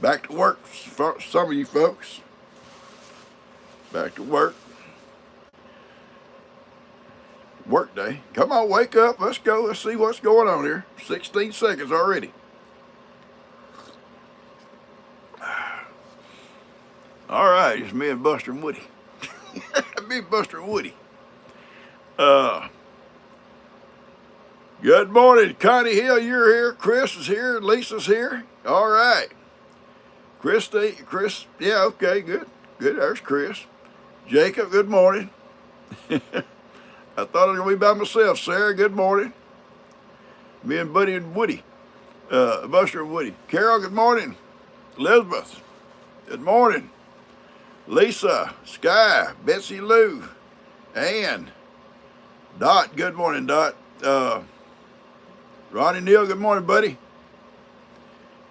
Back to work for some of you folks. Back to work. Work day. Come on, wake up. Let's go. Let's see what's going on here. 16 seconds already. All right, it's me and Buster and Woody. Me, Buster and Woody. Good morning, Connie Hill. You're here. Chris is here. Lisa's here. All right. Chris, yeah, okay, good. Good, there's Chris. Jacob, good morning. I thought I was going to be by myself. Sarah, good morning. Me and Buddy and Woody. Buster and Woody. Carol, good morning. Elizabeth, good morning. Lisa, Sky, Betsy Lou, Ann, Dot, good morning, Dot. Ronnie Neal, good morning, buddy.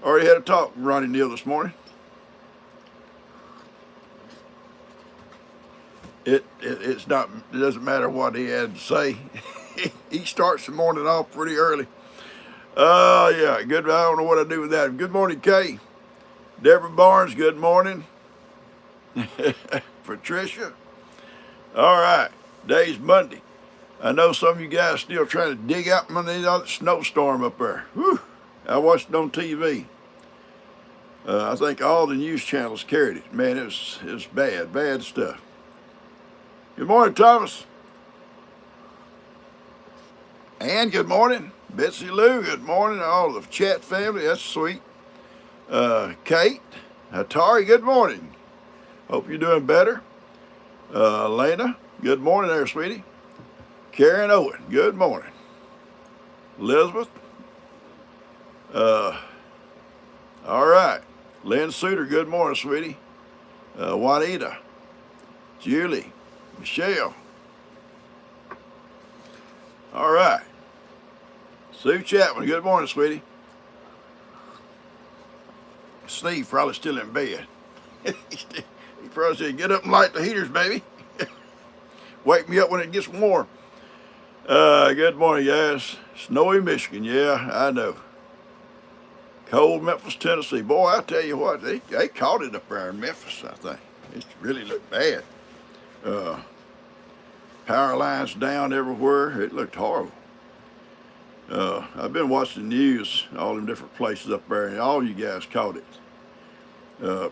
Already had a talk with Ronnie Neal this morning. It doesn't matter what he had to say. He starts the morning off pretty early. Yeah, good. I don't know what I do with that. Good morning, Kay. Deborah Barnes, good morning. Patricia. All right, today's Monday. I know some of you guys still trying to dig out underneath that snowstorm up there. Whew. I watched it on TV. I think all the news channels carried it. Man, it was bad stuff. Good morning, Thomas. Ann, good morning. Betsy Lou, good morning. All the chat family, that's sweet. Kate, Atari, good morning. Hope you're doing better. Lena, good morning there, sweetie. Karen Owen, good morning. Elizabeth. All right. Lynn Suter, good morning, sweetie. Juanita. Julie. Michelle. All right. Sue Chapman, good morning, sweetie. Steve probably still in bed. He probably said, get up and light the heaters, baby. Wake me up when it gets warm. Good morning, guys. Snowy Michigan, yeah, I know. Cold Memphis, Tennessee. Boy, I tell you what, they caught it up there in Memphis, I think. It really looked bad. Power lines down everywhere. It looked horrible. I've been watching the news, all them different places up there, and all you guys caught it.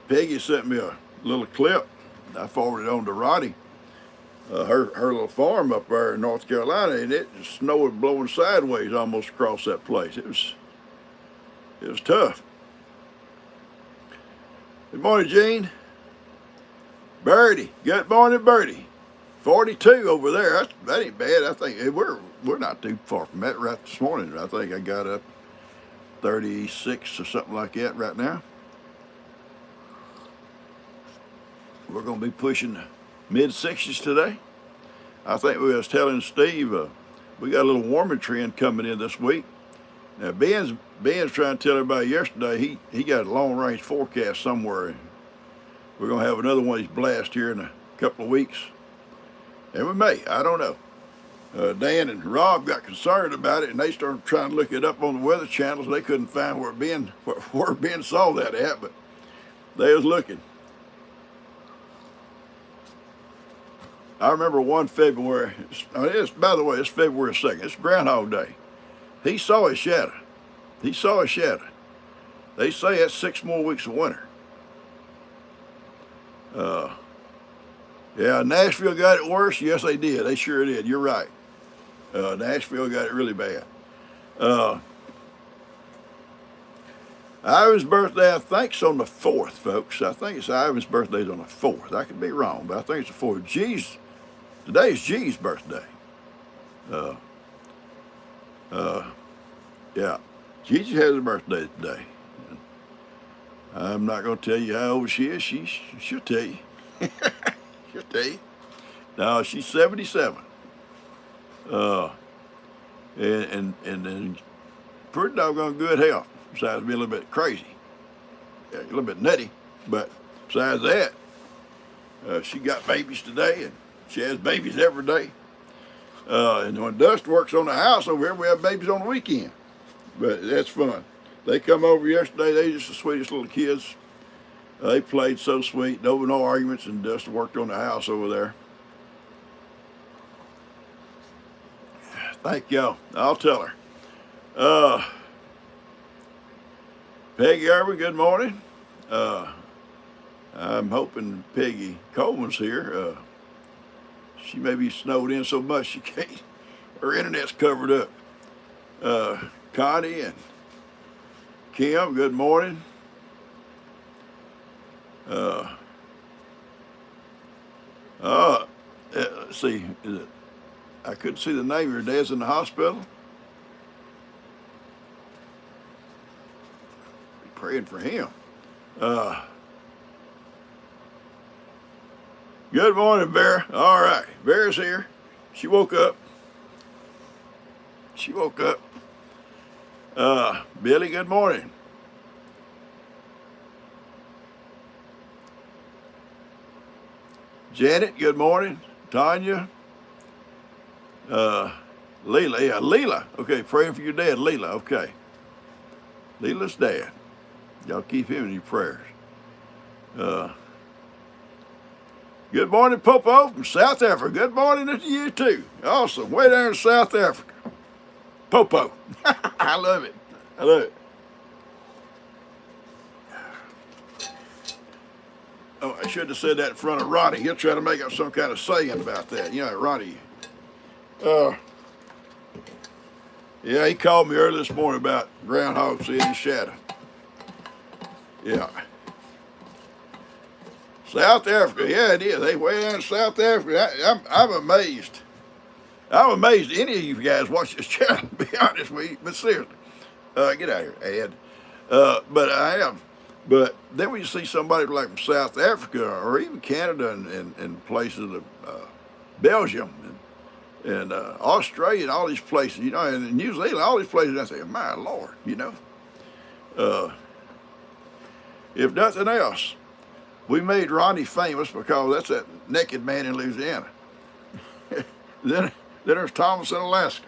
Peggy sent me a little clip. I forwarded it on to Roddy. Her little farm up there in North Carolina, and it just snowed blowing sideways almost across that place. It was tough. Good morning, Gene. Birdie, good morning, Birdie. 42 over there. That ain't bad. I think we're not too far from that right this morning. I think I got up 36 or something like that right now. We're going to be pushing the mid-60s today. I think we was telling Steve we got a little warming trend coming in this week. Now Ben's trying to tell everybody yesterday he got a long-range forecast somewhere. We're going to have another one of these blasts here in a couple of weeks. And we may, I don't know. Dan and Rob got concerned about it, and they started trying to look it up on the weather channels. They couldn't find where Ben saw that at, but they was looking. I remember one February, by the way, it's February 2nd. It's Groundhog Day. He saw a shadow. He saw a shadow. They say that's 6 more weeks of winter. Yeah, Nashville got it worse. Yes, they did. They sure did. You're right. Nashville got it really bad. Ivan's birthday, I think, is on the 4th, folks. I think it's Ivan's birthday is on the 4th. I could be wrong, but I think it's the 4th. Today is G's birthday. Yeah, Gigi has a birthday today. I'm not going to tell you how old she is. She'll tell you. She'll tell you. No, she's 77. And pretty doggone good health. Besides being a little bit crazy, yeah, a little bit nutty. But besides that, she got babies today, and she has babies every day. And when Dust works on the house over here, we have babies on the weekend. But that's fun. They come over yesterday. They just the sweetest little kids. They played so sweet. No arguments, and just worked on the house over there. Thank y'all. I'll tell her. Uh, Peggy Irvin, good morning. I'm hoping Peggy Coleman's here. She may be snowed in so much she can't. Her internet's covered up. Connie and Kim, good morning. Let's see. I couldn't see the name. Your dad's in the hospital. Be praying for him. Good morning, Bear. All right, Bear's here. She woke up. Billy, good morning. Janet, good morning. Tanya. Leela. Okay, praying for your dad, Leela. Okay. Leela's dad. Y'all keep him in your prayers. Good morning, PawPaw from South Africa. Good morning to you, too. Awesome. Way down in South Africa. PawPaw. I love it. Oh, I should have said that in front of Ronnie. He'll try to make up some kind of saying about that. You know, Ronnie. Yeah, he called me early this morning about groundhog seeing his shadow. Yeah. South Africa, yeah, it is. They way down in South Africa. I'm amazed. I'm amazed any of you guys watch this channel, to be honest with you. But seriously, get out of here, Ed. But I am. But then when you see somebody like from South Africa or even Canada and places of Belgium and Australia and all these places, you know, and New Zealand, all these places, I say, my Lord, you know. If nothing else, we made Ronnie famous because that's that naked man in Louisiana. Then there's Thomas in Alaska.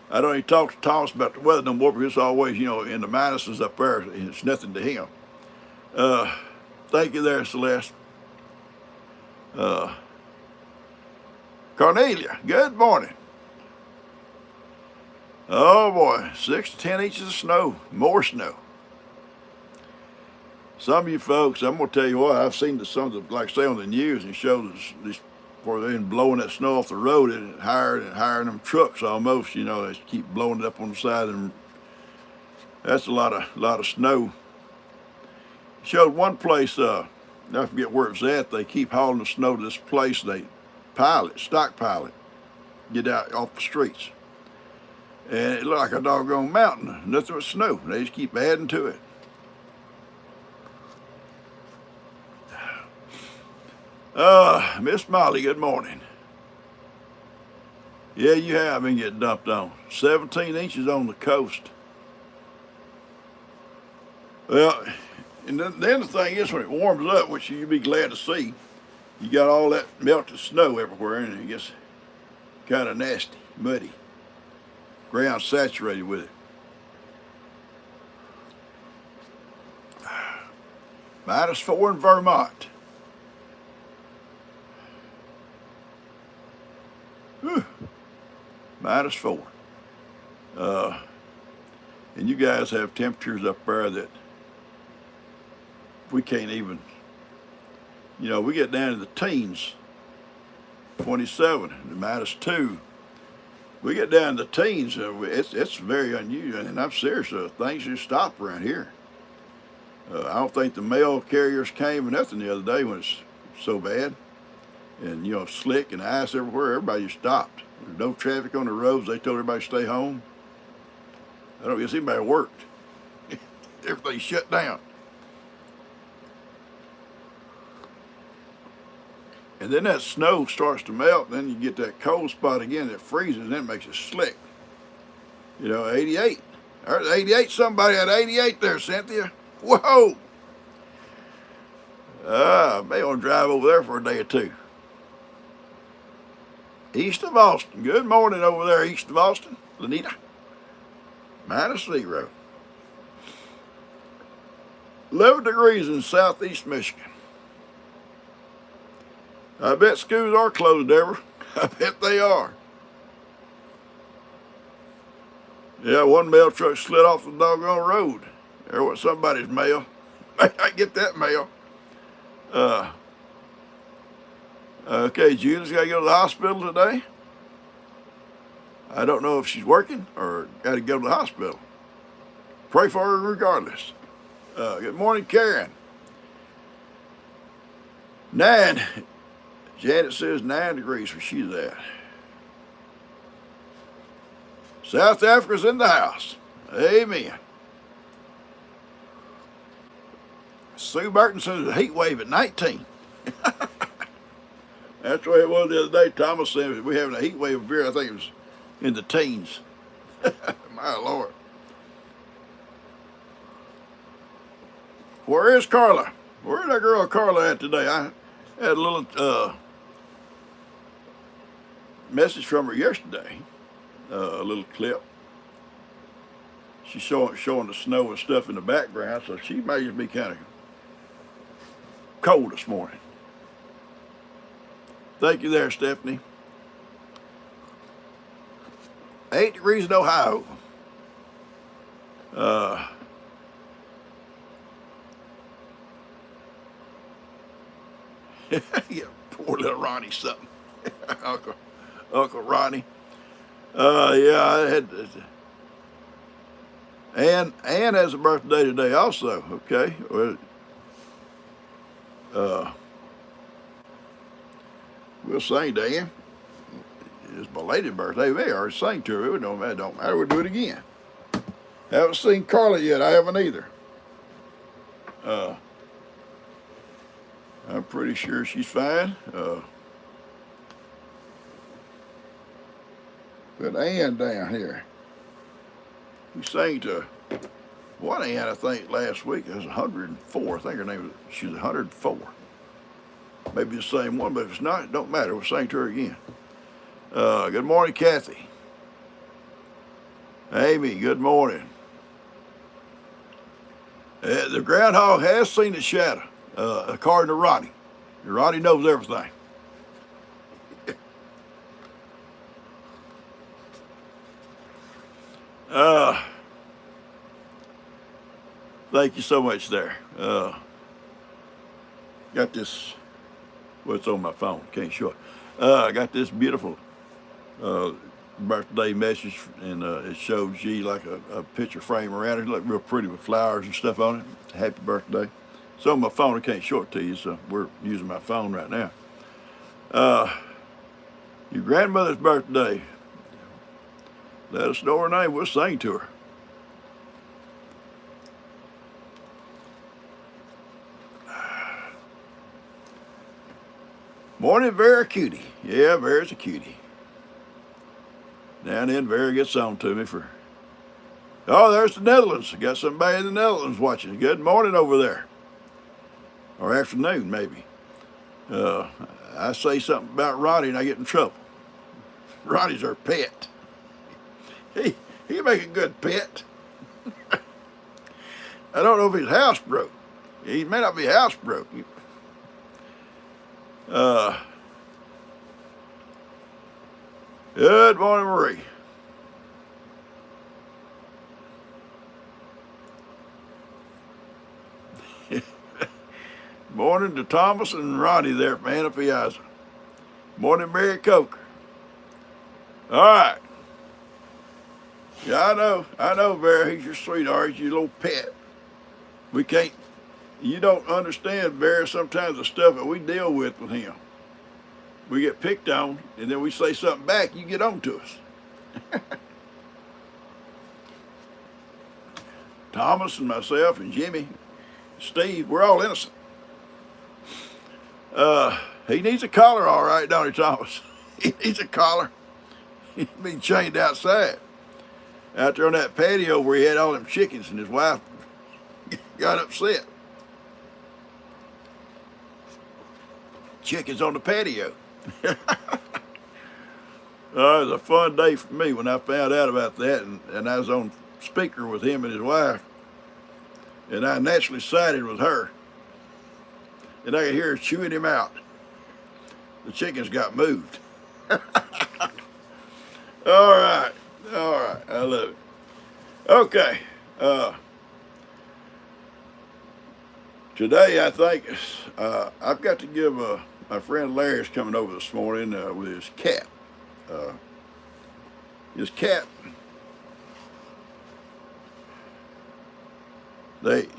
I don't even talk to Thomas about the weather no more because it's always, you know, in the minuses up there. It's nothing to him. Thank you there, Celeste. Cornelia, good morning. Oh boy, 6 to 10 inches of snow, more snow. Some of you folks, I'm gonna tell you what, I've seen some of the, like say on the news, and it shows this where they're blowing that snow off the road and hiring them trucks almost, you know, they keep blowing it up on the side, and that's a lot of snow. It showed one place, I forget where it's at, they keep hauling the snow to this place, they stockpile it, get out off the streets. And it looked like a doggone mountain, nothing but snow. They just keep adding to it. Miss Molly, good morning. Yeah, you have been getting dumped on. 17 inches on the coast. Well, and then the thing is, when it warms up, which you'd be glad to see, you got all that melted snow everywhere, and it gets kind of nasty, muddy. Ground saturated with it. -4 in Vermont. Whew. -4. And you guys have temperatures up there that we can't even, you know, we get down to the teens, 27, and -2. We get down to the teens, it's very unusual, and I'm serious, things just stopped around here. I don't think the mail carriers came or nothing the other day when it's so bad. And, you know, slick and ice everywhere, everybody just stopped. There's no traffic on the roads, they told everybody to stay home. I don't guess anybody worked. Everything shut down. And then that snow starts to melt, and then you get that cold spot again that freezes, and then it makes it slick. You know, 88. There's 88, somebody had 88 there, Cynthia. Whoa! May want to drive over there for a day or two. East of Austin. Good morning over there, east of Austin. Lanita. -0. 11 degrees in southeast Michigan. I bet schools are closed, Deborah. I bet they are. Yeah, one mail truck slid off the doggone road. There was somebody's mail. I get that mail. Okay, Julie's got to go to the hospital today. I don't know if she's working or got to go to the hospital. Pray for her regardless. Good morning, Karen. 9. Janet says 9 degrees where she's at. South Africa's in the house. Amen. Sue Burton says a heat wave at 19. That's the way it was the other day. Thomas said we're having a heat wave of beer. I think it was in the teens. My Lord. Where is Carla? Where's that girl Carla at today? I had a little message from her yesterday. A little clip. She's showing the snow and stuff in the background, so she may just be kind of cold this morning. Thank you there, Stephanie. 8 degrees in Ohio. Yeah, poor little Ronnie something. Uncle Ronnie. Yeah, I had. Ann has a birthday today also. Okay. Well, we'll sing to Ann. It's belated birthday. We already sang to her. It don't matter. We'll do it again. Haven't seen Carla yet. I haven't either. I'm pretty sure she's fine. But Ann down here, we sang to one Ann, I think, last week. It was 104. I think her name was, she was 104. Maybe the same one, but if it's not, it don't matter. We'll sing to her again. Good morning, Kathy. Amy, good morning. The groundhog has seen its shadow, according to Ronnie. Ronnie knows everything. Thank you so much there. Got this, what's on my phone, can't show it. I got this beautiful birthday message, and it showed G like a picture frame around it. It looked real pretty with flowers and stuff on it. Happy birthday. So on my phone, I can't show it to you, so we're using my phone right now. Your grandmother's birthday. Let us know her name. We'll sing to her. Morning, Vera Cutie. Yeah, Vera's a cutie. Now and then, Vera gets on to me for. Oh, there's the Netherlands. Got somebody in the Netherlands watching. Good morning over there. Or afternoon, maybe. I say something about Ronnie and I get in trouble. Ronnie's our pet. He make a good pet. I don't know if he's housebroke. He may not be housebroke. Good morning, Marie. Morning to Thomas and Ronnie there from Anna Piazza. Morning, Mary Coker. All right. Yeah, I know, Vera. He's your sweetheart. He's your little pet. We can't. You don't understand, Vera, sometimes the stuff that we deal with him. We get picked on, and then we say something back, you get on to us. Thomas and myself and Jimmy, Steve, we're all innocent. He needs a collar, all right, don't he, Thomas? He needs a collar. He's been chained outside. Out there on that patio where he had all them chickens, and his wife got upset. Chickens on the patio. It was a fun day for me when I found out about that, and I was on speaker with him and his wife, and I naturally sided with her, and I could hear her chewing him out. The chickens got moved. All right, I love it. Okay, today I think I've got to give my friend Larry's coming over this morning with his cat. His cat,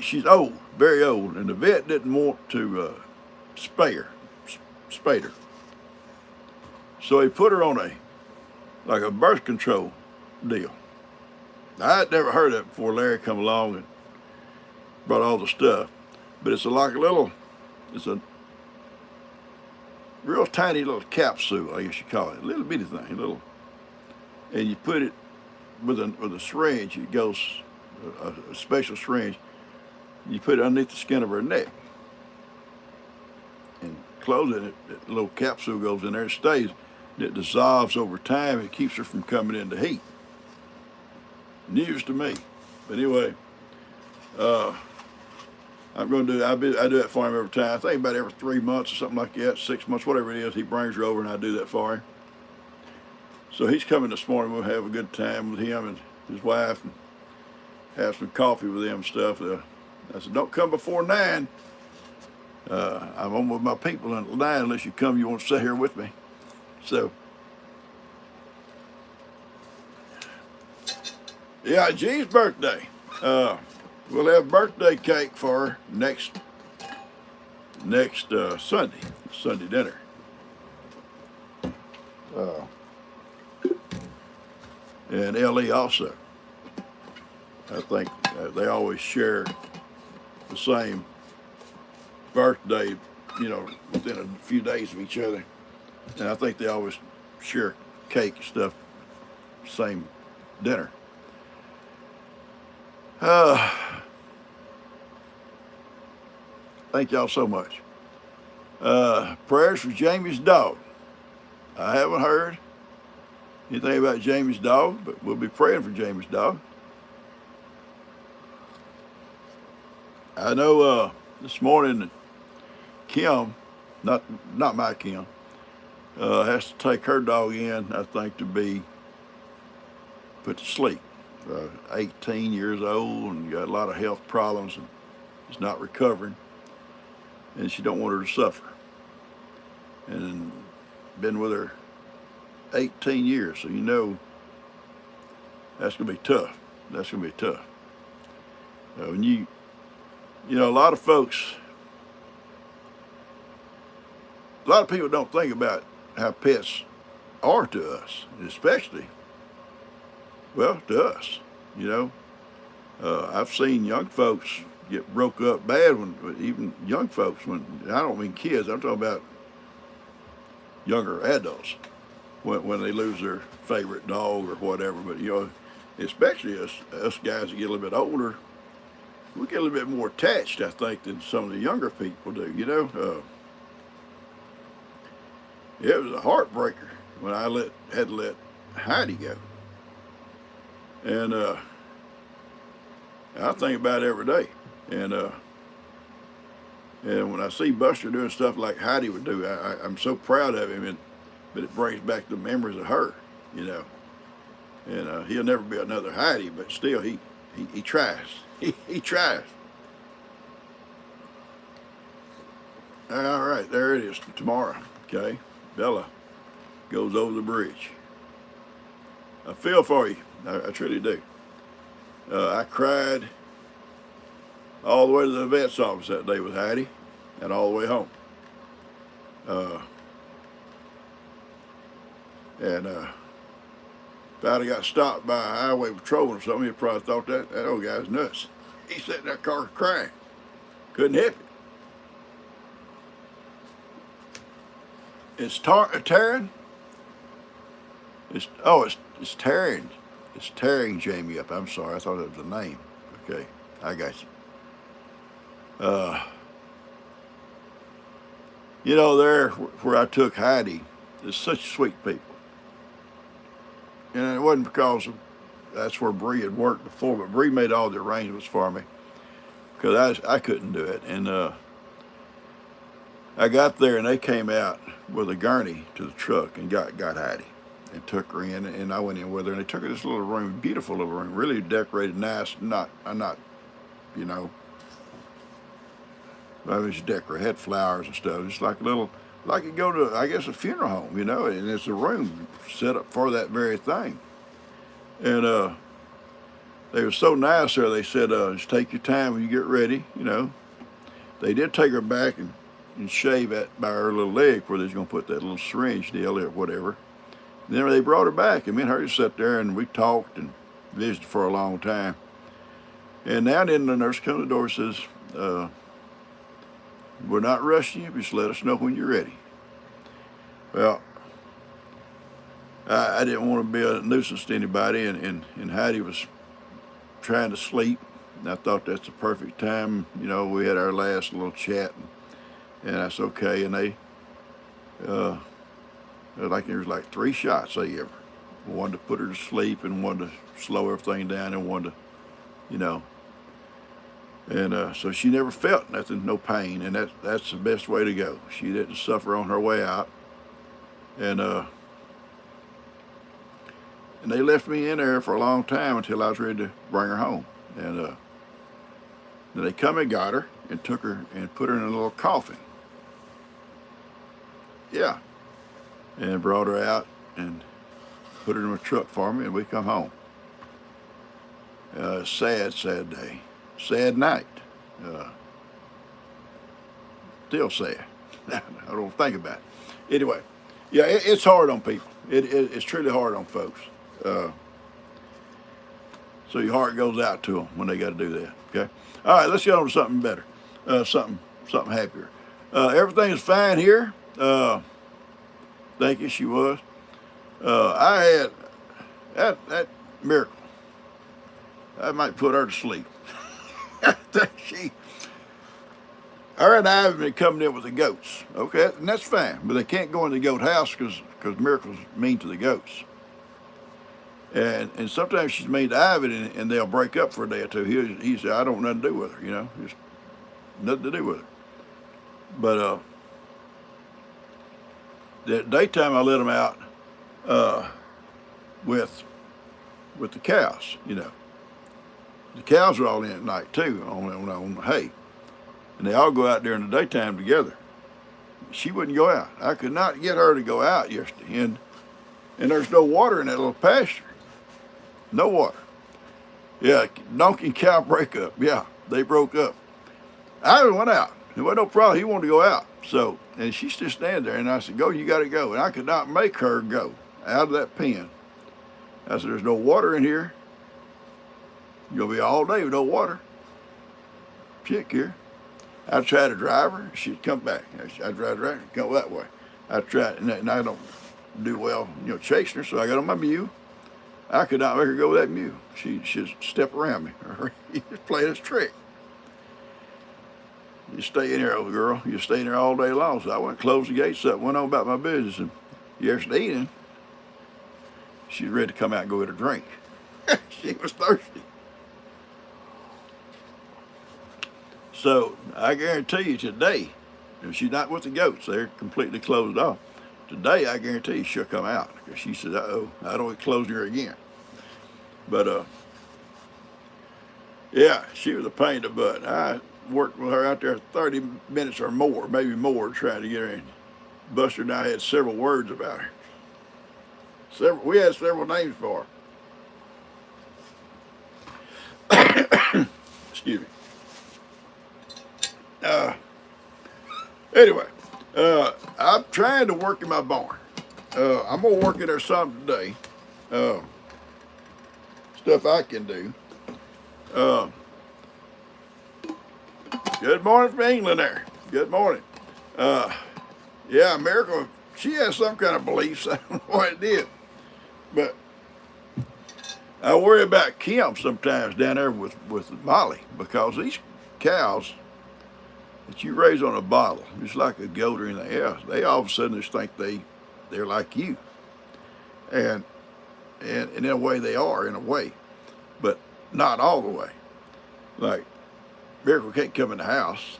she's old, very old, and the vet didn't want to spay her. So he put her on a birth control deal. Now, I'd never heard of it before Larry come along and brought all the stuff. But it's it's a real tiny little capsule, I guess you call it, a little bitty thing, and you put it with a syringe. It goes a special syringe. You put it underneath the skin of her neck, and closing it, that little capsule goes in there, it stays. It dissolves over time. It keeps her from coming into heat. News to me. But anyway, I'm going to do. I do that for him every time. I think about every 3 months or something like that, 6 months, whatever it is. He brings her over, and I do that for him. So he's coming this morning. We'll have a good time with him and his wife, and have some coffee with them and stuff. I said, don't come before 9. I'm on with my people at 9 unless you come. You want to sit here with me. So, yeah, G's birthday. We'll have birthday cake for her next Sunday dinner. And Ellie also. I think they always share the same birthday, within a few days of each other. And I think they always share cake and stuff, same dinner. Thank y'all so much. Prayers for Jamie's dog. I haven't heard anything about Jamie's dog, but we'll be praying for Jamie's dog. I know this morning Kim, not my Kim, has to take her dog in, I think, to be put to sleep. 18 years old and got a lot of health problems and is not recovering, and she don't want her to suffer. And been with her 18 years, so that's gonna be tough. That's gonna be tough. When a lot of folks, a lot of people don't think about how pets are to us, especially, well, to us. I've seen young folks get broke up bad even young folks, when I don't mean kids, I'm talking about younger adults, when they lose their favorite dog or whatever. But especially us guys that get a little bit older, we get a little bit more attached, I think, than some of the younger people do. It was a heartbreaker when I had to let Heidi go, and I think about it every day. And when I see Buster doing stuff like Heidi would do, I'm so proud of him, but it brings back the memories of her, And he'll never be another Heidi, but still, he tries. He tries. All right, there it is tomorrow. Okay, Bella goes over the bridge. I feel for you. I truly do. I cried all the way to the vet's office that day with Heidi, and all the way home. If I'd have got stopped by a highway patrolman or something, he'd probably thought that old guy's nuts. He sat in that car crying. Couldn't help it. It's tearing. It's tearing. It's tearing Jamie up. I'm sorry. I thought it was a name. Okay, I got you. There where I took Heidi, there's such sweet people. And it wasn't because of that's where Bree had worked before, but Bree made all the arrangements for me because I couldn't do it. And I got there and they came out with a gurney to the truck and got Heidi and took her in, and I went in with her and they took her to this little room, beautiful little room, really decorated, nice. Not you know, I was decorated, had flowers and stuff, just like a little, like you go to, I guess, a funeral home, you know, and it's a room set up for that very thing. And they were so nice there. They said, just take your time when you get ready, you know. They did take her back and shave at by her little leg where they was going to put that little syringe deal or whatever. And then they brought her back, and me and her just sat there and we talked and visited for a long time. And now and then the nurse comes to the door and says, we're not rushing you, just let us know when you're ready. Well, I didn't want to be a nuisance to anybody, and Heidi was trying to sleep, and I thought that's the perfect time. You know, we had our last little chat, and that's okay. And they, like there was like 3 shots they gave her. One to put her to sleep, and one to slow everything down, and one to, you know. And so she never felt nothing, no pain, and that's the best way to go. She didn't suffer on her way out, and they left me in there for a long time until I was ready to bring her home. And then they come and got her and took her and put her in a little coffin. Yeah, and brought her out and put her in a truck for me, and we come home. Sad day. Sad night. Still sad. I don't think about it. Anyway, yeah, it's hard on people. It's truly hard on folks. So your heart goes out to them when they got to do that. Okay. All right, let's get on to something better. Something happier. Everything is fine here. Thank you. She was. I had that miracle. I might put her to sleep. Her and I have been coming in with the goats, okay, and that's fine, but they can't go in the goat house because miracles mean to the goats. And sometimes she's mean to Ivan, and they'll break up for a day or two. He said, I don't want nothing to do with her, you know, just nothing to do with her. But the daytime I let them out with the cows, you know. The cows are all in at night too, on the hay. And they all go out there in the daytime together. She wouldn't go out. I could not get her to go out yesterday. And there's no water in that little pasture. No water. Yeah, donkey and cow break up. Yeah, they broke up. I went out. There wasn't no problem. He wanted to go out. So, and she's just standing there. And I said, go, you got to go. And I could not make her go out of that pen. I said, there's no water in here. You're going to be all day with no water. She didn't care. I'd try to drive her. She'd come back. I'd drive her, go that way. I tried, and I don't do well, you know, chasing her, so I got on my mule. I could not make her go with that mule. She'd step around me. Just play this trick. You stay in here, old girl. You stay in there all day long. So I went and closed the gates up, went on about my business. And yesterday evening, she was ready to come out and go get a drink. She was thirsty. So I guarantee you today, if she's not with the goats, they're completely closed off. Today, I guarantee you she'll come out. Because she said, uh-oh, I don't want to close her again. But, yeah, she was a pain in the butt. I worked with her out there 30 minutes or more, maybe more, trying to get her in. Buster and I had several words about her. We had several names for her. Excuse me. Anyway, I'm trying to work in my barn. I'm going to work in there some today. Stuff I can do. Good morning from England there. Good morning. Yeah, Miracle, she has some kind of beliefs. I don't know what it did. But I worry about Kim sometimes down there with Molly, because these cows that you raise on a bottle, just like a goat or anything else, they all of a sudden just think they're like you. And and in a way they are, in a way, but not all the way. Like, Miracle can't come in the house,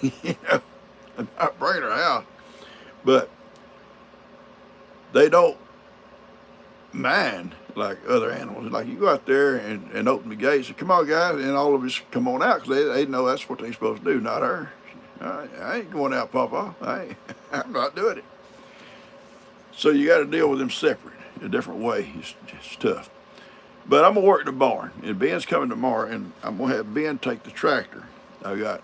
you know, and not bring her house, but they don't mind like other animals. Like, you go out there and open the gates and come on, guys, and all of us come on out because they know that's what they're supposed to do, not her. I ain't going out, PawPaw. I'm not doing it. So you got to deal with them separate, a different way. It's tough. But I'm gonna work the barn, and Ben's coming tomorrow, and I'm gonna have Ben take the tractor. I got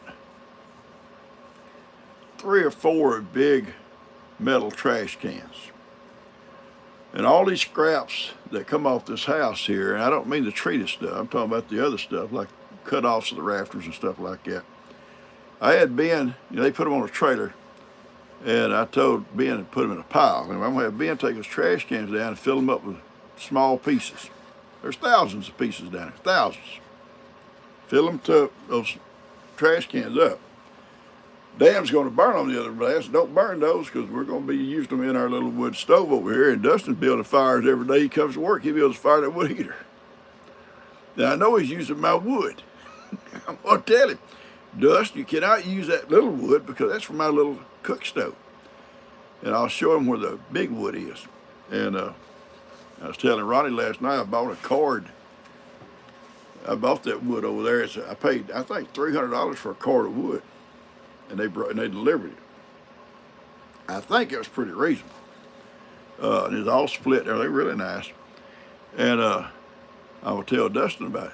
3 or 4 big metal trash cans. And all these scraps that come off this house here, and I don't mean the treated stuff, I'm talking about the other stuff, like cut-offs of the rafters and stuff like that. I had Ben, they put them on a trailer, and I told Ben to put them in a pile. And I'm going to have Ben take his trash cans down and fill them up with small pieces. There's thousands of pieces down there, thousands. Fill them to those trash cans up. Dan's going to burn them the other day. Don't burn those because we're going to be using them in our little wood stove over here. And Dustin's building fires every day he comes to work. He builds a fire in that wood heater. Now, I know he's using my wood. I'm going to tell him, Dust, you cannot use that little wood because that's for my little cook stove. And I'll show him where the big wood is. And I was telling Ronnie last night, I bought a cord. I bought that wood over there. I paid, I think, $300 for a cord of wood. And they delivered it. I think it was pretty reasonable. And it's all split there. They're really nice. And I will tell Dustin about it.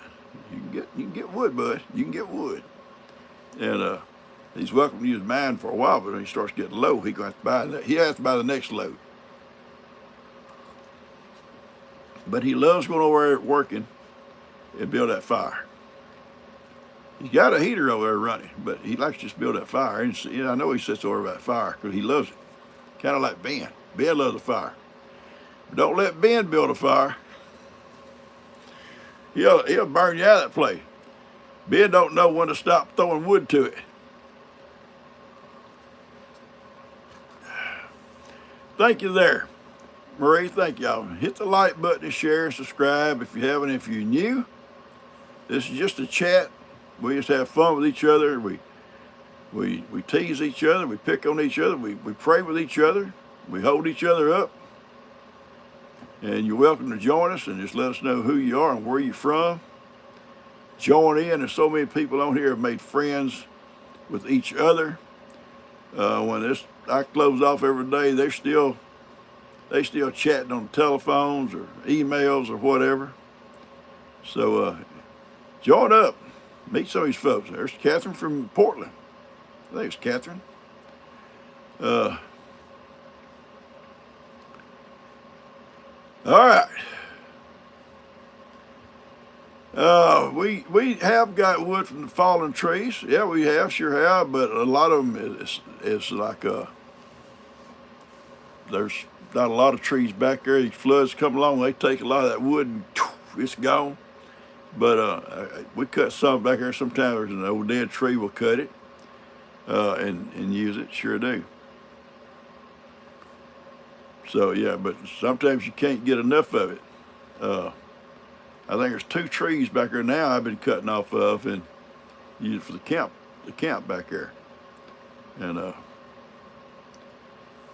You can get wood, bud. You can get wood. And he's welcome to use mine for a while, but when he starts getting low, he has to buy the next load. But he loves going over there working and build that fire. He's got a heater over there running, but he likes to just build that fire. And I know he sits over that fire because he loves it. Kind of like Ben. Ben loves the fire. But don't let Ben build a fire. He'll burn you out of that place. Ben don't know when to stop throwing wood to it. Thank you there, Marie. Thank y'all. Hit the like button and share and subscribe if you haven't. If you're new, this is just a chat. We just have fun with each other. We tease each other. We pick on each other. We pray with each other. We hold each other up. And you're welcome to join us and just let us know who you are and where you're from. Join in. There's so many people on here have made friends with each other. When I close off every day, they still chatting on telephones or emails or whatever. So join up. Meet some of these folks. There's Catherine from Portland. I think it's Catherine. All right. We have got wood from the fallen trees. Yeah, we have, sure have, but a lot of them is like there's not a lot of trees back there. These floods come along, they take a lot of that wood and it's gone. But we cut some back there. Sometimes there's an old dead tree, we'll cut it and use it. Sure do. So yeah, but sometimes you can't get enough of it. I think there's 2 trees back there now I've been cutting off of and use it for the camp back there. And a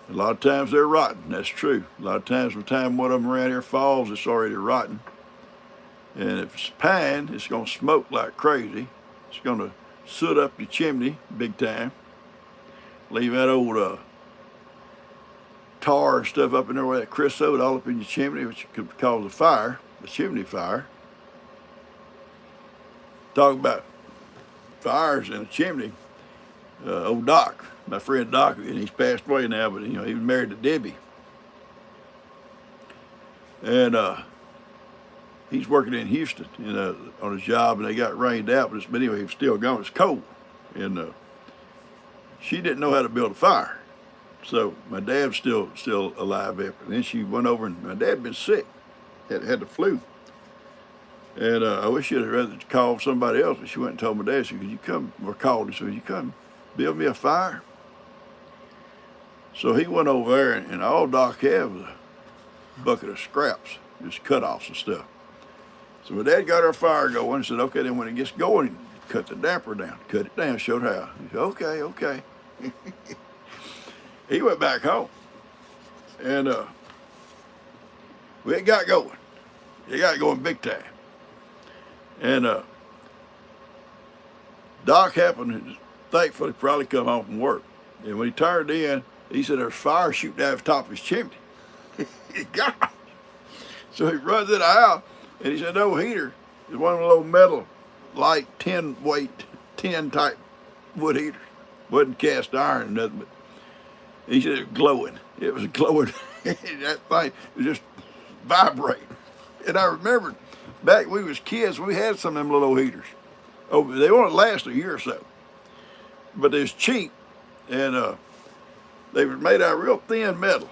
lot of times they're rotten. That's true. A lot of times, by the time one of them around here falls, it's already rotten. And if it's pine, it's going to smoke like crazy. It's going to soot up your chimney big time. Leave that old tar and stuff up in there with that creosote all up in your chimney, which could cause a fire, a chimney fire. Talk about fires in a chimney. Old Doc, my friend Doc, and he's passed away now, but he was married to Debbie. And he's working in Houston, on his job, and they got rained out. But anyway, he was still going. It's cold, and she didn't know how to build a fire. So my dad's still alive after. And then she went over, and my dad had been sick, had the flu. And I wish she'd have rather called somebody else. But she went and told my dad, she said, "Could you come?" Or called him, so "You come build me a fire." So he went over there, and all Doc had was a bucket of scraps. just cutoffs and stuff. So my dad got our fire going and said, okay, then when it gets going, cut the damper down. Cut it down, showed how. He said, okay, okay. He went back home. And we got going. It got going big time. And Doc happened, thankfully, probably come home from work. And when he turned in, he said there's fire shooting out of the top of his chimney. God. So he runs in the house, and he said, no heater. It's one of the little metal, light, 10 weight, 10 type wood heaters. Wasn't cast iron or nothing, but he said it was glowing. It was glowing. That thing was just vibrating. And I remembered back when we was kids, we had some of them little heaters. Oh, they won't last a year or so. But they was cheap, and they were made out of real thin metal.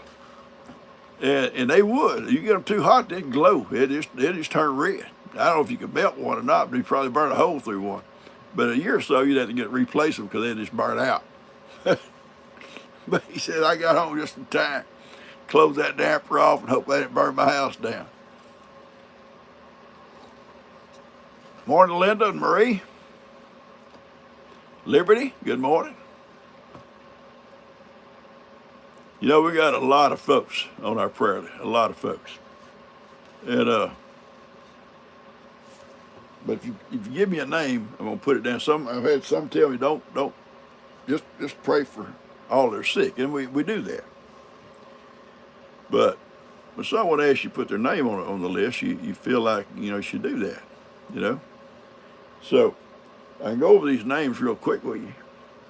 And they would. You get them too hot, they'd glow. It just turn red. I don't know if you could melt one or not, but you probably burn a hole through one. But a year or so, you'd have to replace them because they'd just burn out. But he said, I got home just in time. Close that damper off and hope they didn't burn my house down. Morning, Linda and Marie. Liberty, good morning. You know, we got a lot of folks on our prayer list, a lot of folks. And but if you give me a name, I'm gonna put it down. I've had some tell me don't just pray for all that are sick, and we do that. But when someone asks you to put their name on the list, you feel like you should do that, So I can go over these names real quick with you,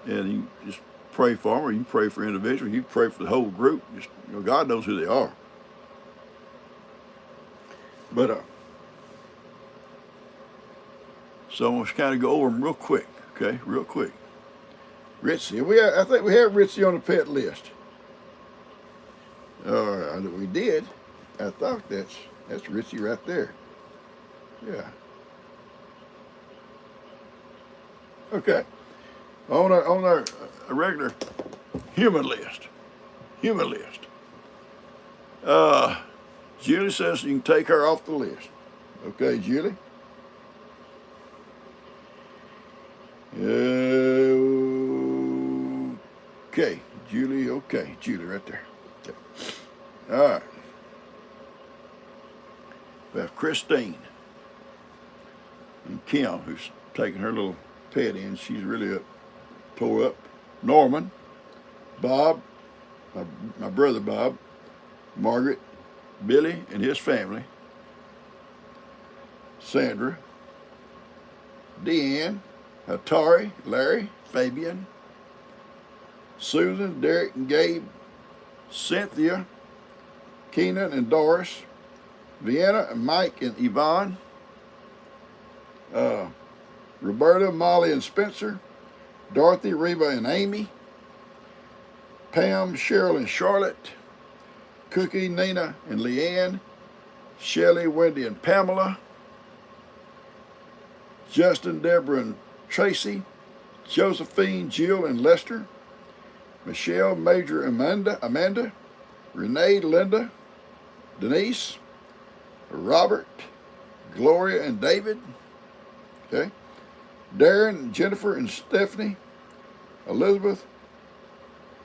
and you just pray for them, or you can pray for individuals, you can pray for the whole group. Just, God knows who they are. But so I'm going to kind of go over them real quick, okay, real quick. Ritzy, I think we have Ritzy on the pet list. We did. I thought that's Ritzy right there. Yeah. Okay. On our regular human list. Julie says you can take her off the list. Okay, Julie? Okay, Julie, okay. Julie right there. Okay. All right. We have Christine and Kim, who's taking her little pet in. She's really tore up. Norman, Bob, my brother Bob, Margaret, Billy and his family, Sandra, Deanne, Atari, Larry, Fabian, Susan, Derek and Gabe, Cynthia, Keenan and Doris, Vienna and Mike and Yvonne, Roberta, Molly and Spencer, Dorothy, Reba and Amy, Pam, Cheryl and Charlotte, Cookie, Nina and Leanne, Shelley, Wendy and Pamela, Justin, Deborah and Tracy, Josephine, Jill and Lester, Michelle, Major, Amanda, Renee, Linda, Denise, Robert, Gloria and David, okay, Darren, Jennifer and Stephanie, Elizabeth,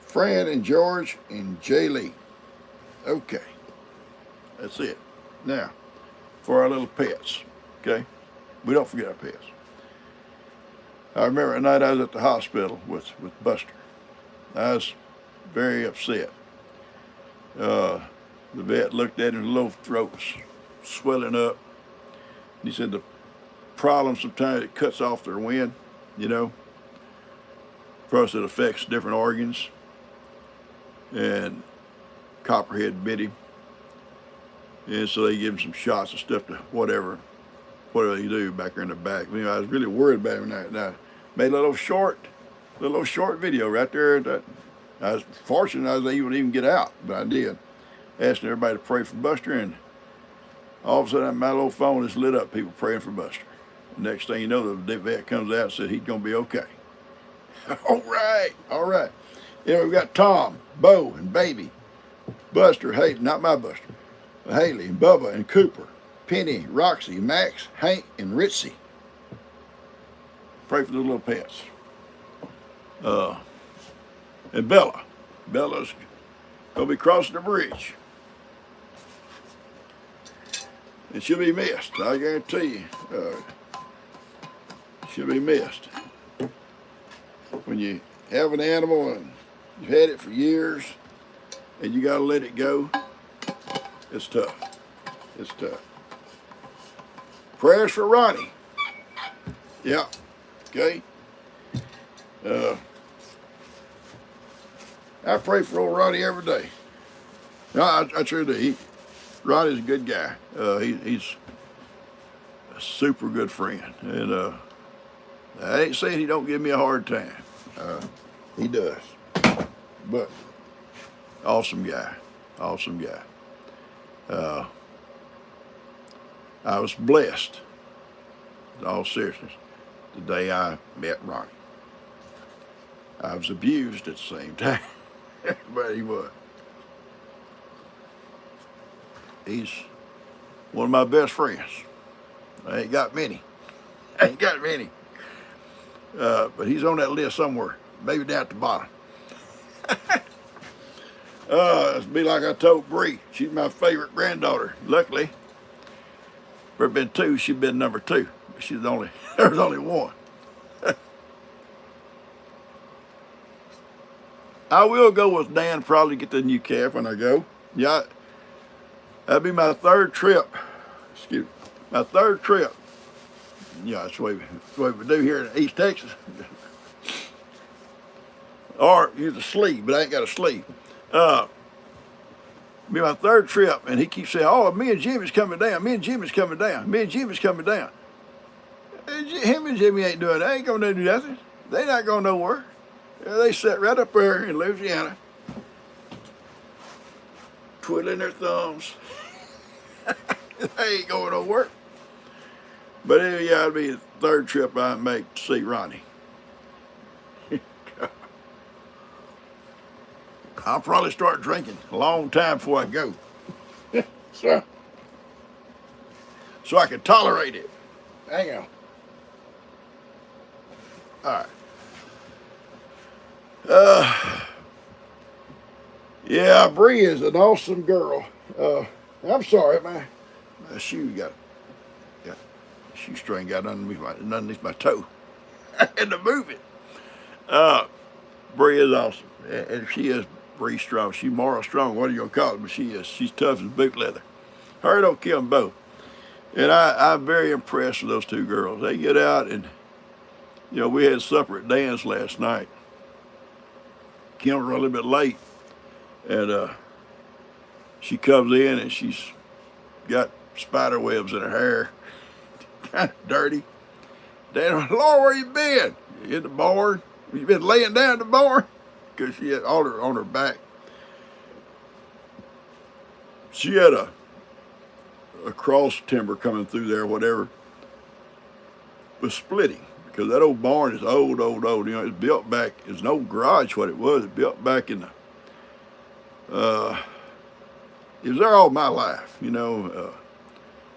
Fran and George and Jay Lee. Okay, that's it. Now, for our little pets, okay, we don't forget our pets. I remember a night I was at the hospital with Buster. I was very upset. The vet looked at him, his little throat was swelling up. He said the problem sometimes it cuts off their wind, Plus it affects different organs. And copperhead bit him. And so they give him some shots and stuff to whatever they do back there in the back. Anyway, I was really worried about him, and I made a little short video right there. I was fortunate I was able to even get out, but I did. Asking everybody to pray for Buster, and all of a sudden my little phone is lit up, people praying for Buster. The next thing you know, the vet comes out and said he's going to be okay. All right. We've got Tom, Bo, and Baby. Buster, hey, not my Buster. Haley and Bubba and Cooper, Penny, Roxy, Max, Hank, and Ritzy. Pray for the little pets. And Bella. Bella's going to be crossing the bridge. And she'll be missed. I guarantee you. She'll be missed. When you have an animal and you've had it for years and you got to let it go, it's tough. It's tough. Prayers for Ronnie. Yeah. Okay. I pray for old Ronnie every day. No, I truly do. Ronnie's a good guy. He's a super good friend. And I ain't saying he don't give me a hard time. He does. But awesome guy. Awesome guy. I was blessed, in all seriousness, the day I met Ronnie. I was abused at the same time, but he was. He's one of my best friends. I ain't got many. But he's on that list somewhere, maybe down at the bottom. It's be like I told Bree. She's my favorite granddaughter. Luckily, there been two. She's been number 2. She's there's only one. I will go with Dan, probably get the new calf when I go. Yeah, that'd be my 3rd trip. Excuse me, my 3rd trip. Yeah, that's what we do here in East Texas. Or use a sleeve, but I ain't got a sleeve. Be my 3rd trip, and he keeps saying, "Oh, me and Jimmy's coming down. Me and Jimmy's coming down. Me and Jimmy's coming down." Him and Jimmy ain't doing that. They ain't gonna do nothing. They not going nowhere. They sit right up there in Louisiana, twiddling their thumbs. They ain't going nowhere. But anyway, yeah, it'll be the 3rd trip I make to see Ronnie. I'll probably start drinking a long time before I go. so I can tolerate it. Hang on. All right. Yeah, Bree is an awesome girl. I'm sorry, my shoe got shoestring got underneath my toe. I had to move it. Bree is awesome, and she is Bree strong. She's moral strong. What are you gonna call it? But she is. She's tough as boot leather. Her don't kill them both. And I'm very impressed with those 2 girls. They get out and, we had supper at Dan's last night. Came a little bit late, and she comes in and she's got spider webs in her hair, kind of dirty. Dan, Lord, where you been? In the barn? You been laying down in the barn? Because she had all her on her back. She had a cross timber coming through there, whatever, was splitting. Because that old barn is old. It's built back, it's an old garage, what it was. It built back in the, it was there all my life,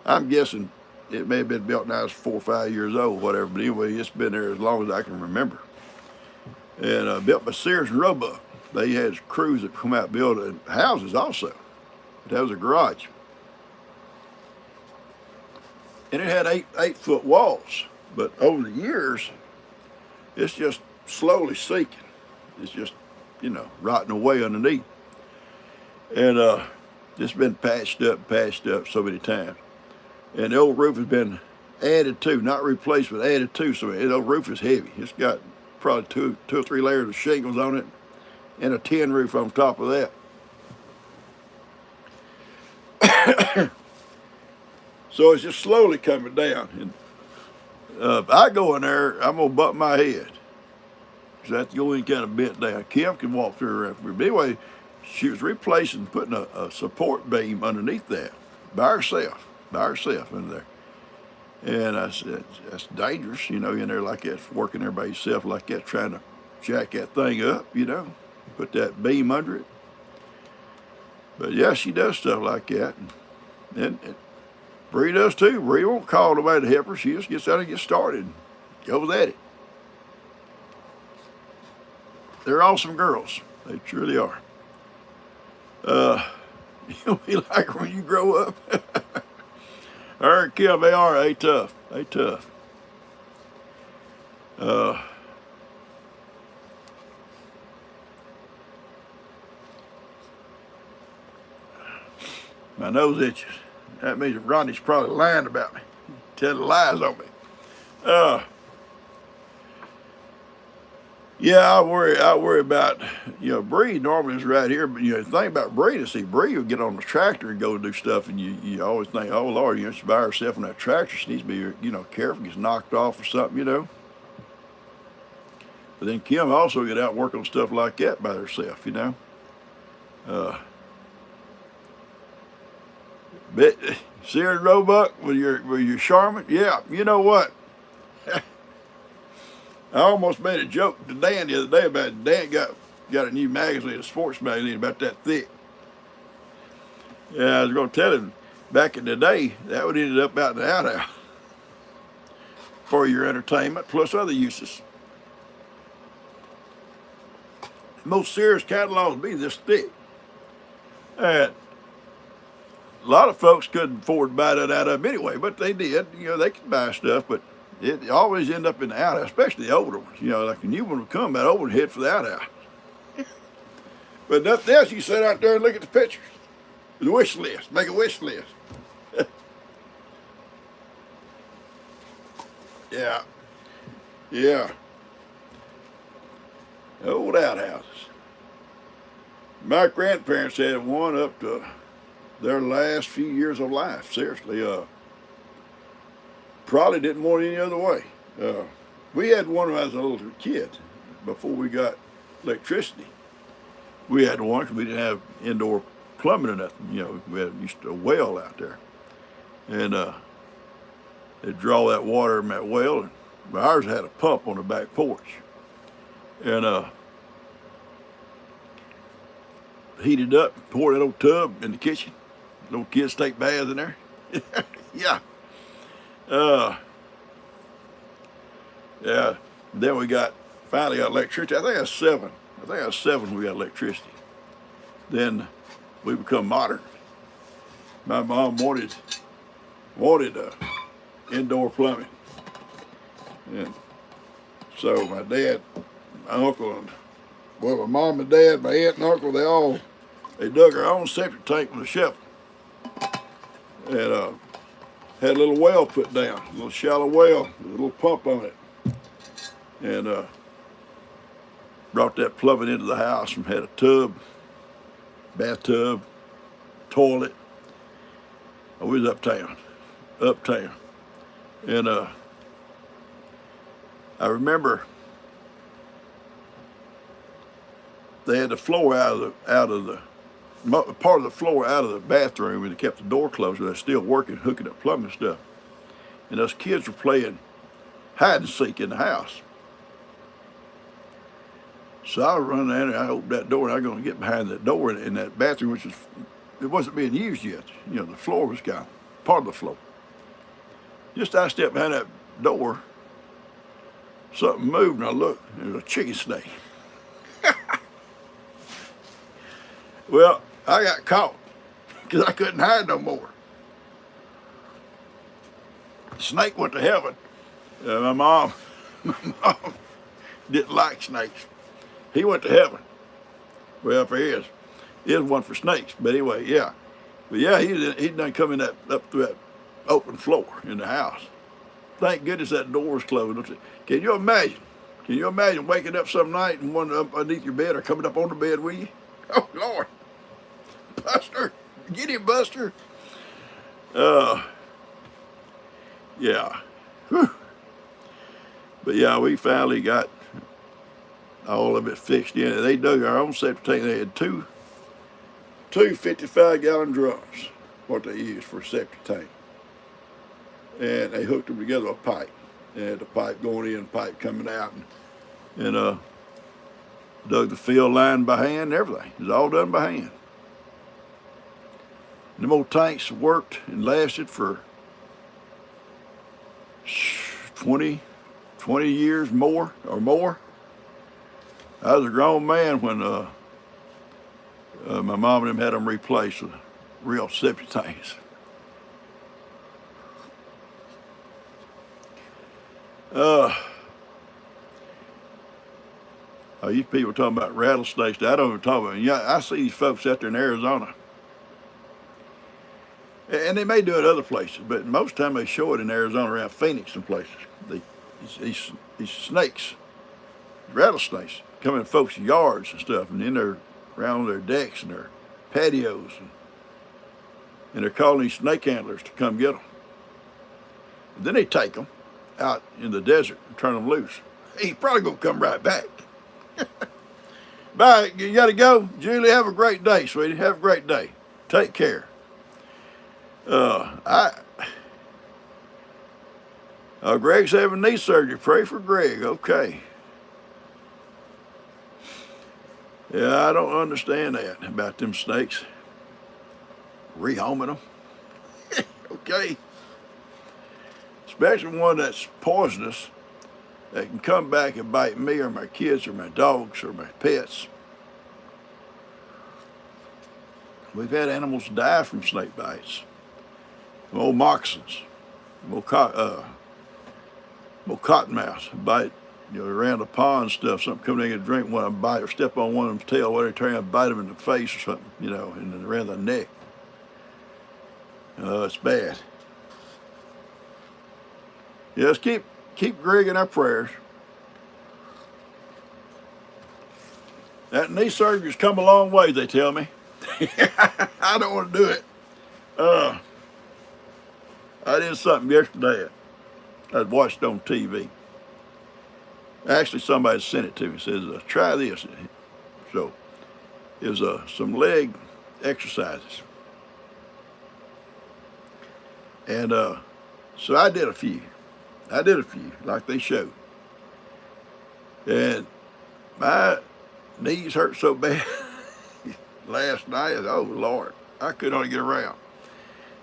I'm guessing it may have been built now it's 4 or 5 years old, whatever. But anyway, it's been there as long as I can remember. And built by Sears and Roebuck. They had crews that come out building houses also. That was a garage. And it had 8-foot walls. But over the years, it's just slowly sinking. It's just, rotting away underneath. And it's been patched up so many times. And the old roof has been added to, not replaced, but added to. So the old roof is heavy. It's got probably two or three layers of shingles on it and a tin roof on top of that. So it's just slowly coming down. And if I go in there, I'm going to butt my head. So I have to go in kind of bent down. Kim can walk through her. But anyway, she was replacing, putting a support beam underneath that by herself in there. And I said, that's dangerous, in there like that, working there by yourself like that, trying to jack that thing up, put that beam under it. But yeah, she does stuff like that. And Bree does too. Bree won't call nobody to help her. She just gets out and gets started. Goes at it. They're awesome girls. They truly are. You'll be like when you grow up. Her and Kim, they are. They tough. They tough. My nose itches. That means Ronnie's probably lying about me, telling lies on me. Yeah, I worry about, Bree normally is right here, but the thing about Bree to see Bree will get on the tractor and go do stuff, and you always think, oh Lord, she's by herself on that tractor. She needs to be, careful, gets knocked off or something. But then Kim also get out and work on stuff like that by herself, But see her in Roebuck with your Charmin? Yeah, you know what? I almost made a joke to Dan the other day about it. Dan got a new magazine, a sports magazine about that thick. Yeah, I was going to tell him back in the day that would end up out in the outhouse for your entertainment plus other uses. Most serious catalogs be this thick. And a lot of folks couldn't afford to buy that out of them anyway, but they did. They could buy stuff, but it always end up in the outhouse, especially the older ones. Like the new one would come, that old one head for the outhouse. But nothing else, you sit out there and look at the pictures. The wish list, make a wish list. Yeah. Yeah. Old outhouses. My grandparents had one up to their last few years of life. Seriously, probably didn't want it any other way. We had one when I was a little kid, before we got electricity. We had one because we didn't have indoor plumbing or nothing. We had used a well out there, and they'd draw that water from that well. And ours had a pump on the back porch, and heated up, poured that old tub in the kitchen. Little kids take baths in there. Yeah. Yeah. Then we finally got electricity. I think I was 7. When we got electricity. Then we become modern. My mom wanted indoor plumbing. And so my dad, my uncle, and my mom and dad, my aunt and uncle, they dug our own septic tank with a shovel. And had a little well put down, a little shallow well, with a little pump on it. And brought that plumbing into the house and had a tub, bathtub, toilet. We was uptown. And I remember they had the floor out of the part of the floor out of the bathroom, and they kept the door closed. They're still working, hooking up plumbing stuff. And us kids were playing hide and seek in the house. So I run down and I opened that door, and I was going to get behind that door in that bathroom, which it wasn't being used yet. The floor was gone, part of the floor. Just I stepped behind that door, something moved, and I looked, and it was a chicken snake. Well, I got caught because I couldn't hide no more. The snake went to heaven. My mom didn't like snakes. He went to heaven. Well, for his one for snakes. But anyway, yeah. But yeah, he done come in up through that open floor in the house. Thank goodness that door was closed. Can you imagine? Can you imagine waking up some night and one up underneath your bed or coming up on the bed with you? Oh Lord, Buster, get him, Buster. Yeah. Whew. But yeah, we finally got all of it fixed in. They dug our own septic tank. They had two 55-gallon drums, what they used for a septic tank. And they hooked them together with a pipe. And the pipe going in, pipe coming out, and dug the field line by hand and everything. It was all done by hand. Them old tanks worked and lasted for 20 years more or more. I was a grown man when my mom and them had them replaced with real septic tanks. You people talking about rattlesnakes. I don't even talk about it. Yeah, I see these folks out there in Arizona. And they may do it other places, but most of the time they show it in Arizona around Phoenix and places. These snakes, rattlesnakes, come in folks' yards and stuff, and then they're around their decks and their patios, and they're calling these snake handlers to come get them. And then they take them out in the desert and turn them loose. He's probably going to come right back. Bye, you got to go? Julie, have a great day, sweetie. Have a great day. Take care. Greg's having knee surgery. Pray for Greg. Okay. Yeah, I don't understand that about them snakes. Rehoming them. Okay. Especially one that's poisonous that can come back and bite me or my kids or my dogs or my pets. We've had animals die from snake bites. Old moccasins, old cottonmouths bite, around the pond and stuff. Something come in and drink one of them, bite or step on one of them's tail, or they turn and bite them in the face or something, and around the neck. It's bad. Yes, keep Greg in our prayers. That knee surgery's come a long way, they tell me. I don't want to do it. I did something yesterday I'd watched on TV. Actually, somebody sent it to me. Says, try this. So, it was some leg exercises. And so I did a few. Like they showed. And my knees hurt so bad last night. Oh, Lord, I could not get around.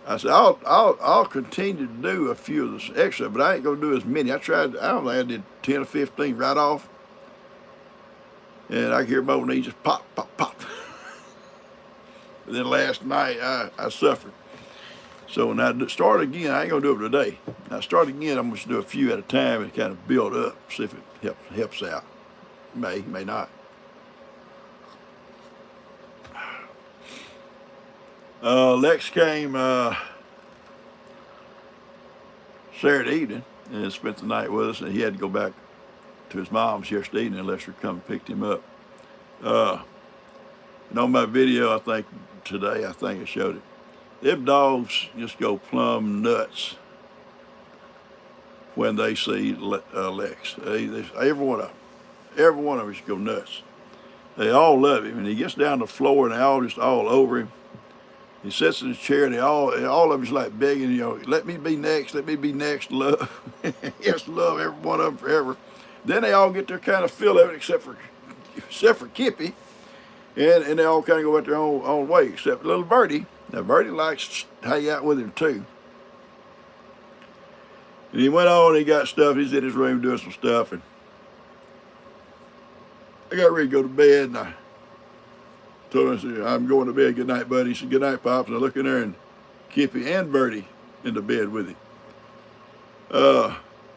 I said, I'll continue to do a few of this extra, but I ain't going to do as many. I don't think I did 10 or 15 right off. And I could hear my knees just pop, pop, pop. And then last night, I suffered. So when I start again, I ain't going to do it today. When I start again, I'm going to do a few at a time and kind of build up, see if it helps out. May not. Lex came Saturday evening and spent the night with us, and he had to go back to his mom's yesterday evening. Lester come and picked him up. And on my video, I think I showed it. Them dogs just go plumb nuts when they see Lex. Every one of them just go nuts. They all love him, and he gets down the floor, and they all just all over him. He sits in his chair, and all of them is like begging, let me be next, love. He has to love every one of them forever. Then they all get their kind of fill of it, except for Kippy, and they all kind of go about their own way, except little Birdie. Now, Birdie likes to hang out with him, too. And he went on, he got stuff, he's in his room doing some stuff, and I got ready to go to bed, and I told him, I said, I'm going to bed, good night, buddy. He said, good night, Pops. And I look in there, and Kippy and Birdie in the bed with him.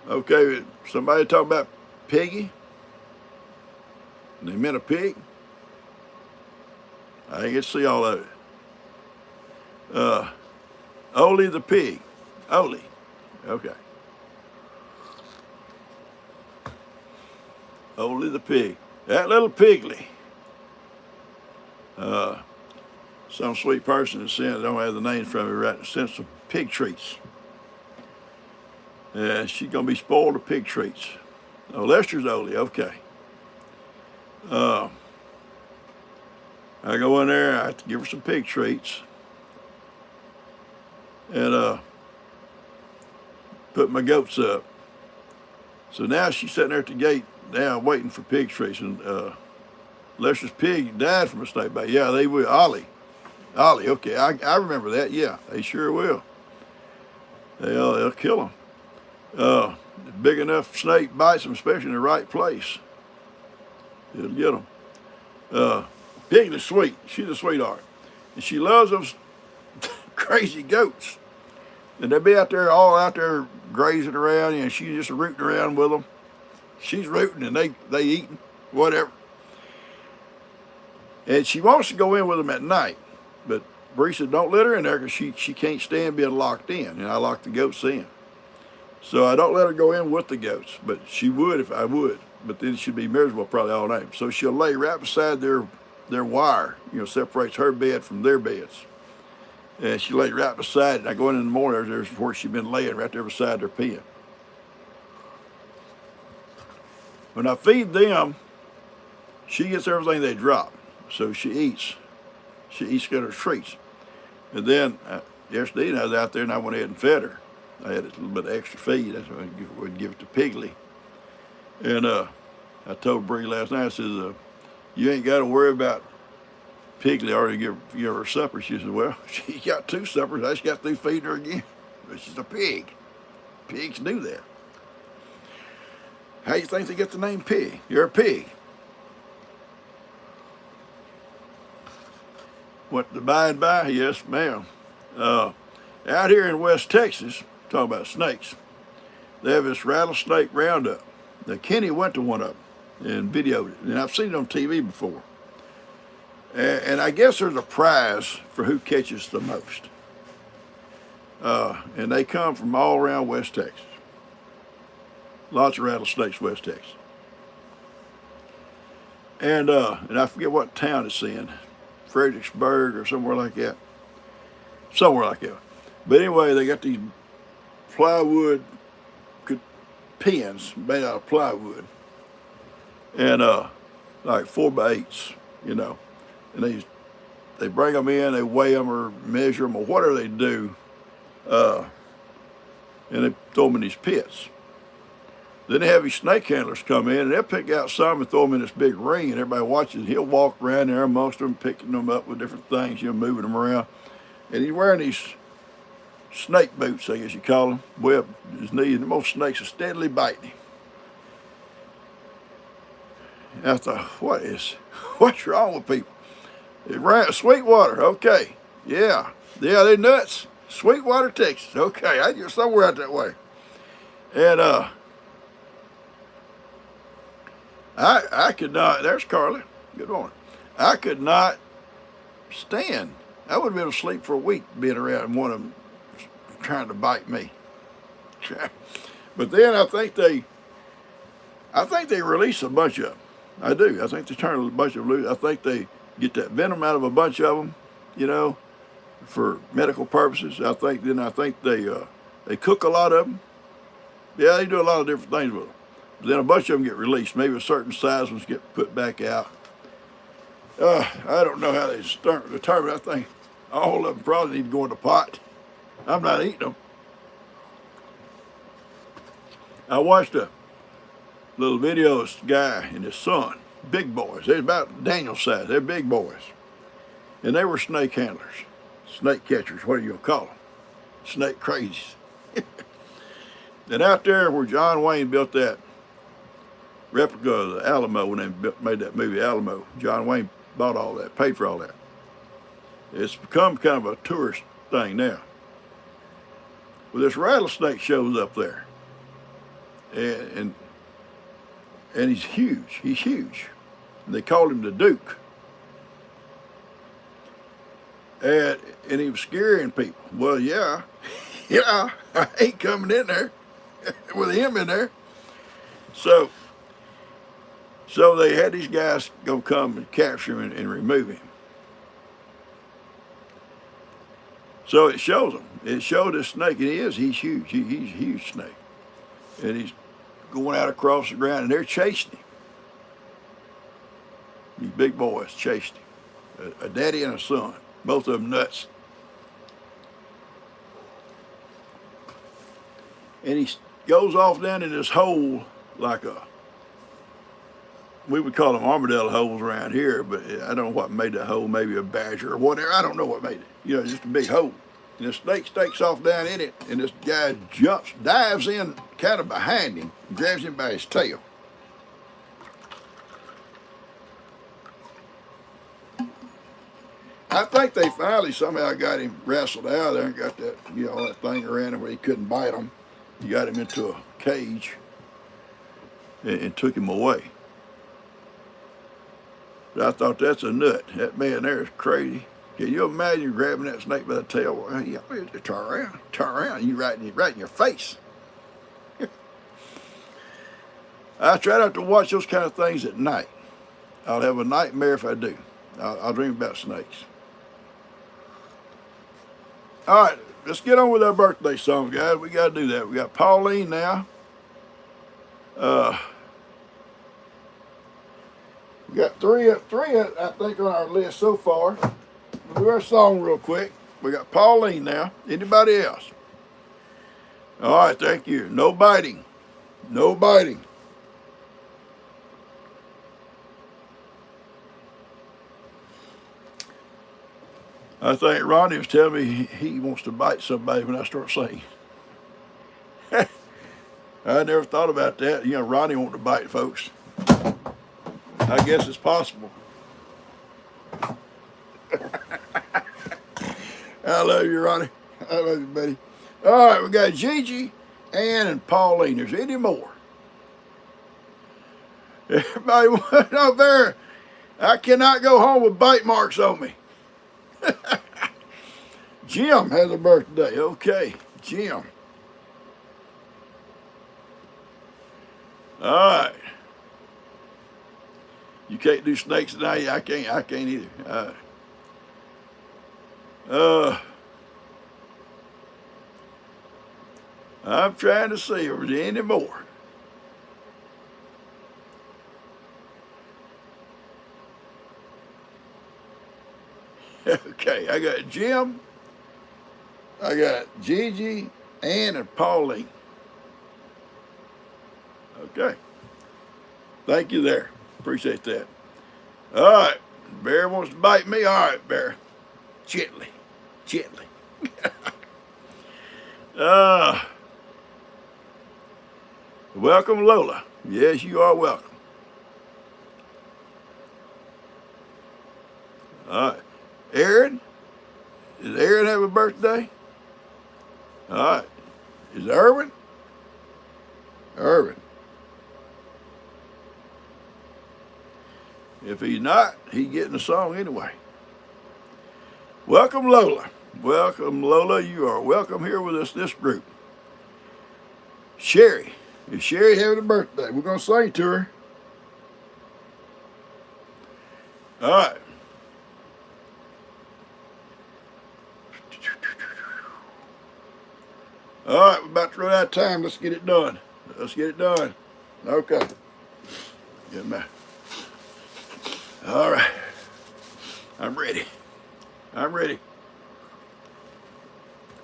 Okay, somebody talking about Piggy? And they meant a pig? I didn't get to see all of it. Ole the pig. Ole. Okay. Ole the pig. That little pigly. Some sweet person is saying, I don't have the name from me right now, sent some pig treats. She's going to be spoiled with pig treats. Oh, Lester's Ole, okay. I go in there, I have to give her some pig treats. And put my goats up. So now she's sitting there at the gate now waiting for pig treats. And Lester's pig died from a snake bite. Yeah, they will. Ollie. Ollie, okay, I remember that. Yeah, they sure will. They'll kill them. Big enough snake bites them, especially in the right place. It'll get them. Piglet's sweet. She's a sweetheart. And she loves those crazy goats. And they'll be out there, all out there grazing around, and she's just rooting around with them. She's rooting and they eating, whatever. And she wants to go in with them at night. But Bree said, don't let her in there because she can't stand being locked in. And I lock the goats in. So I don't let her go in with the goats. But she would if I would. But then she'd be miserable probably all night. So she'll lay right beside their wire, separates her bed from their beds. And she laid right beside it. And I go in the morning, there's where she'd been laying right there beside their pen. When I feed them, she gets everything they drop. So she eats. She eats good her treats. And then yesterday I was out there and I went ahead and fed her. I had a little bit of extra feed. That's what I would give it to Piggly. And I told Bree last night, I said, you ain't got to worry about Piggly already give her supper. She said, well, she got 2 suppers. I just got through feeding her again. But she's a pig. Pigs do that. How do you think they get the name pig? You're a pig. What, the by and by? Yes, ma'am. Out here in West Texas, talking about snakes, they have this rattlesnake roundup. Now, Kenny went to one of them and videoed it, and I've seen it on TV before. And I guess there's a prize for who catches the most. And they come from all around West Texas. Lots of rattlesnakes, West Texas. And I forget what town it's in, Fredericksburg or somewhere like that. Somewhere like that. But anyway, they got these plywood pins made out of plywood. And like 4x8s, And they bring them in, they weigh them or measure them or whatever they do. And they throw them in these pits. Then they have these snake handlers come in, and they'll pick out some and throw them in this big ring, and everybody watches. He'll walk around there amongst them, picking them up with different things, moving them around. And he's wearing these snake boots, I guess you call them, way up his knee, and most snakes are steadily biting him. And I thought, what's wrong with people? It ran Sweetwater, okay, yeah, they're nuts. Sweetwater, Texas, okay, I get somewhere out that way. And I could not, there's Carly, good morning. I could not stand. I would have been asleep for a week being around one of them trying to bite me. But then I think they release a bunch of them. I do. I think they turn a bunch of them loose. I think they get that venom out of a bunch of them, for medical purposes. I think they cook a lot of them. Yeah, they do a lot of different things with them. But then a bunch of them get released. Maybe a certain size ones get put back out. I don't know how they determine. I think all of them probably need to go in the pot. I'm not eating them. I watched a little video of this guy and his son, big boys. They're about Daniel's size. They're big boys. And they were snake handlers, snake catchers, what do you call them? Snake crazies. And out there where John Wayne built that replica of the Alamo, when they made that movie Alamo, John Wayne bought all that, paid for all that. It's become kind of a tourist thing now. Well, this rattlesnake shows up there. And he's huge. He's huge. And they called him the Duke. And he was scaring people. Well, yeah, I ain't coming in there with him in there. So they had these guys go come and capture him and remove him. So it shows him. It showed this snake, and he's huge. He's a huge snake. And he's going out across the ground, and they're chasing him. These big boys chased him. A daddy and a son, both of them nuts. And he goes off down in this hole like we would call them armadillo holes around here, but I don't know what made that hole, maybe a badger or whatever. I don't know what made it. You know, just a big hole. And the snake takes off down in it, and this guy dives in kind of behind him, grabs him by his tail. I think they finally somehow got him wrestled out of there and got that, you know, that thing around him where he couldn't bite him. You got him into a cage and took him away. But I thought that's a nut. That man there is crazy. Can you imagine grabbing that snake by the tail? Well, yeah, turn around. You right in your face. I try not to watch those kind of things at night. I'll have a nightmare if I do. I'll dream about snakes. All right, let's get on with our birthday song, guys. We got to do that. We got Pauline now. We got three, I think, on our list so far. We'll do our song real quick. We got Pauline now. Anybody else? All right, thank you. No biting. No biting. I think Ronnie was telling me he wants to bite somebody when I start singing. I never thought about that. You know, Ronnie wanting to bite folks. I guess it's possible. I love you, Ronnie. I love you, buddy. All right, we got Gigi, Ann, and Pauline. There's any more? Everybody went up there. I cannot go home with bite marks on me. Jim has a birthday. Okay, Jim. All right. You can't do snakes tonight. I can't either. I'm trying to see if there's any more. Okay, I got Jim, I got Gigi, Ann, and Pauline. Okay. Thank you there. Appreciate that. All right. Bear wants to bite me. All right, Bear. Gently. Gently. Welcome, Lola. Yes, you are welcome. All right. Aaron? Does Aaron have a birthday? All right. Is Irwin? Irwin. If he's not, he's getting a song anyway. Welcome, Lola. Welcome, Lola. You are welcome here with us, this group. Sherry. Is Sherry having a birthday? We're going to sing to her. All right. All right, we're about to run out of time. Let's get it done. Let's get it done. Okay. Get my. All right. I'm ready. I'm ready.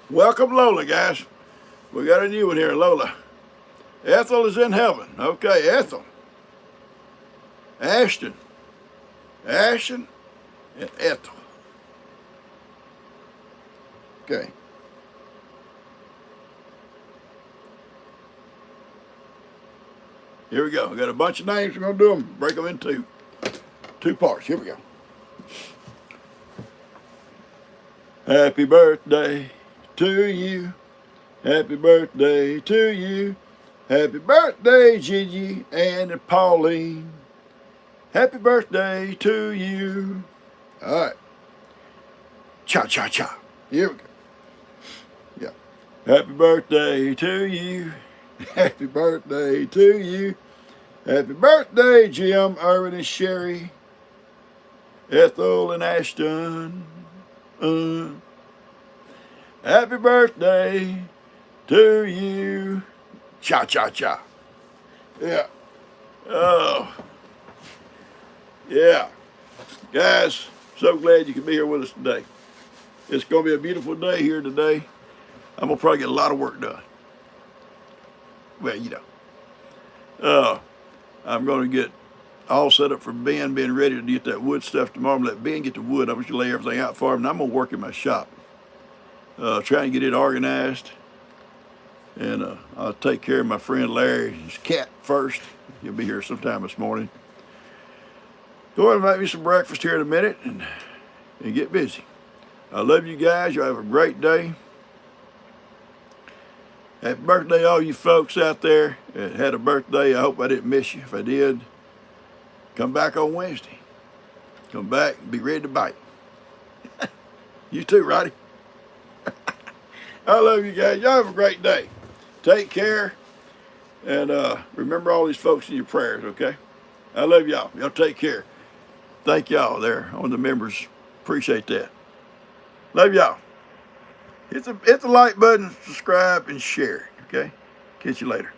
Welcome, Lola, guys. We got a new one here, Lola. Ethel is in heaven. Okay, Ethel. Ashton. Ashton and Ethel. Okay. Here we go. We got a bunch of names. We're going to do them. Break them into two parts. Here we go. Happy birthday to you. Happy birthday to you. Happy birthday, Gigi and Pauline. Happy birthday to you. All right. Cha-cha-cha. Here we go. Yeah. Happy birthday to you. Happy birthday to you. Happy birthday, Jim, Irwin, and Sherry. Ethel and Ashton. Happy birthday to you. Cha-cha-cha. Yeah. Oh. Yeah. Guys, so glad you could be here with us today. It's going to be a beautiful day here today. I'm going to probably get a lot of work done. Well, you know. I'm going to get all set up for Ben being ready to get that wood stuff tomorrow. I'm gonna let Ben get the wood. I'm just gonna lay everything out for him, and I'm gonna work in my shop, trying to get it organized. And I'll take care of my friend Larry's cat first. He'll be here sometime this morning. Go ahead and make me some breakfast here in a minute and get busy. I love you guys. You have a great day. Happy birthday, all you folks out there that had a birthday. I hope I didn't miss you. If I did, come back on Wednesday. Come back and be ready to bite. You too, Roddy. I love you guys. Y'all have a great day. Take care. And remember all these folks in your prayers, okay? I love y'all. Y'all take care. Thank y'all there on the members. Appreciate that. Love y'all. Hit the like button, subscribe, and share, okay? Catch you later.